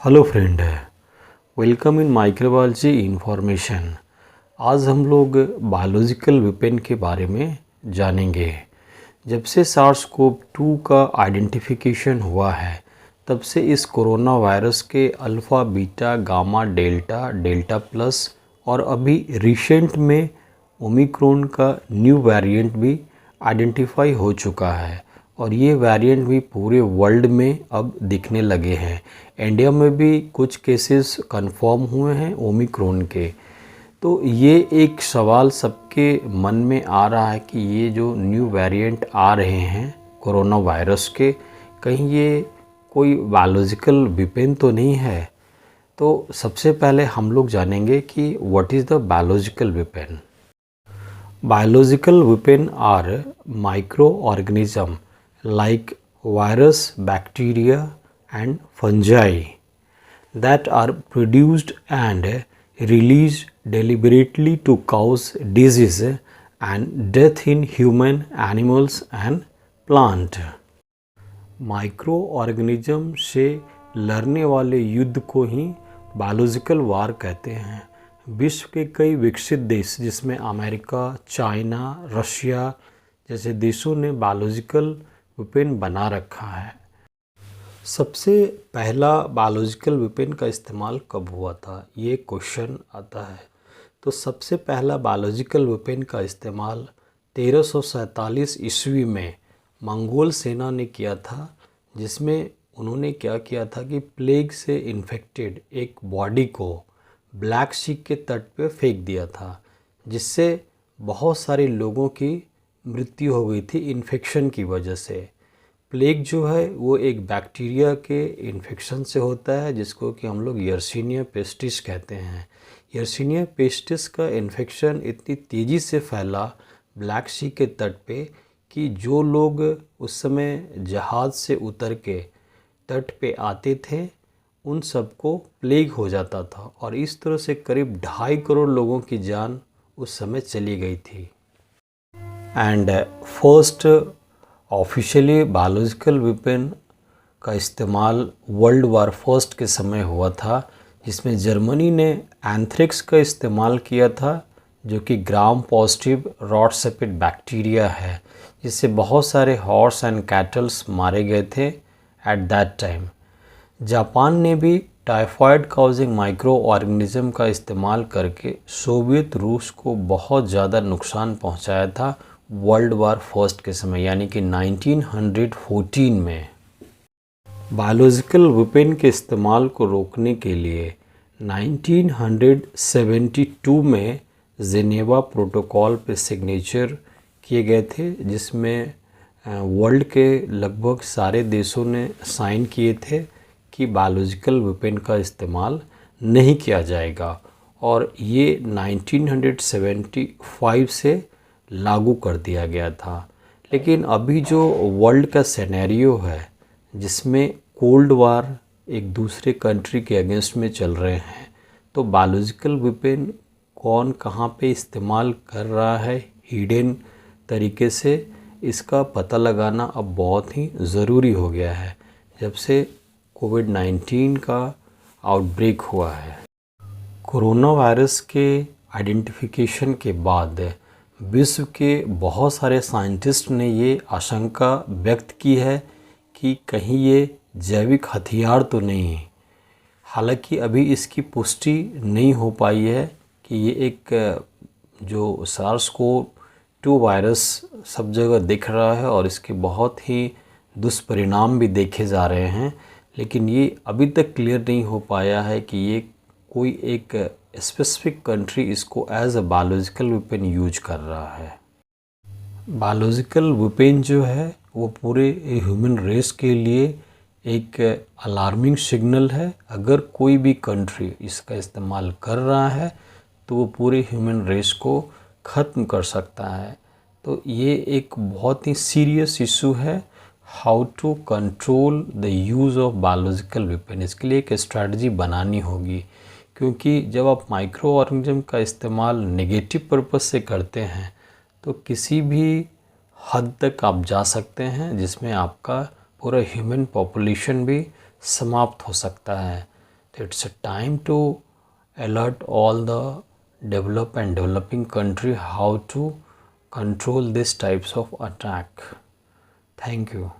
Hello friend, welcome in microbiology information. आज हम लोग बायोलॉजिकल वेपन के बारे में जानेंगे। जब से सार्स कोव 2 का आइडेंटिफिकेशन हुआ है तब से इस कोरोना वायरस के alpha, beta, gamma, delta, delta plus और अभी रिसेंट में ओमिक्रॉन का न्यू वेरिएंट भी आइडेंटिफाई हो चुका है और ये वेरिएंट भी पूरे वर्ल्ड में अब दिखने लगे हैं। इंडिया में भी कुछ केसेस कंफर्म हुए हैं ओमिक्रॉन के। तो ये एक सवाल सबके मन में आ रहा है कि ये जो न्यू वेरिएंट आ रहे हैं कोरोना वायरस के, कहीं ये कोई बायोलॉजिकल वेपन तो नहीं है। तो सबसे पहले हम लोग जानेंगे कि what is the biological weapon. Biological weapons are microorganisms like virus, bacteria and fungi that are produced and released deliberately to cause disease and death in human, animals and plant. Micro organism से लड़ने वाले युद्ध को ही biological वार कहते हैं। विश्व के कई विकसित देश जिसमें अमेरिका, चाइना, रशिया जैसे देशों ने बायोलॉजिकल वेपन बना रखा है। सबसे पहला बायोलॉजिकल वेपन का इस्तेमाल कब हुआ था, ये क्वेश्चन आता है। तो सबसे पहला बायोलॉजिकल वेपन का इस्तेमाल 1347 ईस्वी में मंगोल सेना ने किया था, जिसमें उन्होंने क्या किया था कि प्लेग से इन्फेक्टेड एक बॉडी को ब्लैक सी के तट पे फेंक दिया था, जिससे बहुत सारे लोगों की मृत्यु हो गई थी इन्फेक्शन की वजह से। प्लेग जो है वो एक बैक्टीरिया के इन्फेक्शन से होता है, जिसको कि हम लोग यर्सीनिया पेस्टिस कहते हैं। यर्सीनिया पेस्टिस का इन्फेक्शन इतनी तेज़ी से फैला ब्लैक सी के तट पे कि जो लोग उस समय जहाज़ से उतर के तट पे आते थे उन सबको प्लेग हो जाता था और इस तरह से करीब 2.5 करोड़ लोगों की जान उस समय चली गई थी। And first officially biological weapon का इस्तेमाल वर्ल्ड वार फर्स्ट के समय हुआ था, जिसमें जर्मनी ने एंथ्रेक्स का इस्तेमाल किया था, जो कि ग्राम पॉजिटिव रॉट सेपिड बैक्टीरिया है, जिससे बहुत सारे हॉर्स एंड कैटल्स मारे गए थे एट दैट टाइम। जापान ने भी टाइफाइड काउजिंग माइक्रो ऑर्गेनिज्म का इस्तेमाल करके सोवियत रूस को बहुत ज़्यादा नुकसान पहुंचाया था वर्ल्ड वार फर्स्ट के समय, यानी कि 1914 में। बायोलॉजिकल वेपन के इस्तेमाल को रोकने के लिए 1972 में जेनेवा प्रोटोकॉल पे सिग्नेचर किए गए थे, जिसमें वर्ल्ड के लगभग सारे देशों ने साइन किए थे कि बायोलॉजिकल वेपन का इस्तेमाल नहीं किया जाएगा, और ये 1975 से लागू कर दिया गया था। लेकिन अभी जो वर्ल्ड का सिनेरियो है, जिसमें कोल्ड वार एक दूसरे कंट्री के अगेंस्ट में चल रहे हैं, तो बायोलॉजिकल वेपन कौन कहाँ पे इस्तेमाल कर रहा है हिडन तरीके से, इसका पता लगाना अब बहुत ही ज़रूरी हो गया है जब से कोविड-19 का आउटब्रेक हुआ है। कोरोना वायरस के आइडेंटिफिकेशन के बाद विश्व के बहुत सारे साइंटिस्ट ने ये आशंका व्यक्त की है कि कहीं ये जैविक हथियार तो नहीं। हालांकि अभी इसकी पुष्टि नहीं हो पाई है कि ये एक जो सार्स कोव 2 वायरस सब जगह दिख रहा है और इसके बहुत ही दुष्परिणाम भी देखे जा रहे हैं, लेकिन ये अभी तक क्लियर नहीं हो पाया है कि ये कोई एक स्पेसिफिक कंट्री इसको as a biological weapon use कर रहा है। बायोलॉजिकल वेपन जो है वो पूरे ह्यूमन रेस के लिए एक अलार्मिंग सिग्नल है। अगर कोई भी कंट्री इसका इस्तेमाल कर रहा है तो वो पूरे ह्यूमन रेस को ख़त्म कर सकता है। तो ये एक बहुत ही सीरियस इशू है, how to control the use of biological weapon. इसके लिए एक स्ट्रैटेजी बनानी होगी, क्योंकि जब आप माइक्रो ऑर्गेनिज्म का इस्तेमाल नेगेटिव पर्पस से करते हैं तो किसी भी हद तक आप जा सकते हैं, जिसमें आपका पूरा ह्यूमन पॉपुलेशन भी समाप्त हो सकता है। It's a time to alert all the developed and developing country how to control these types of attack. Thank you.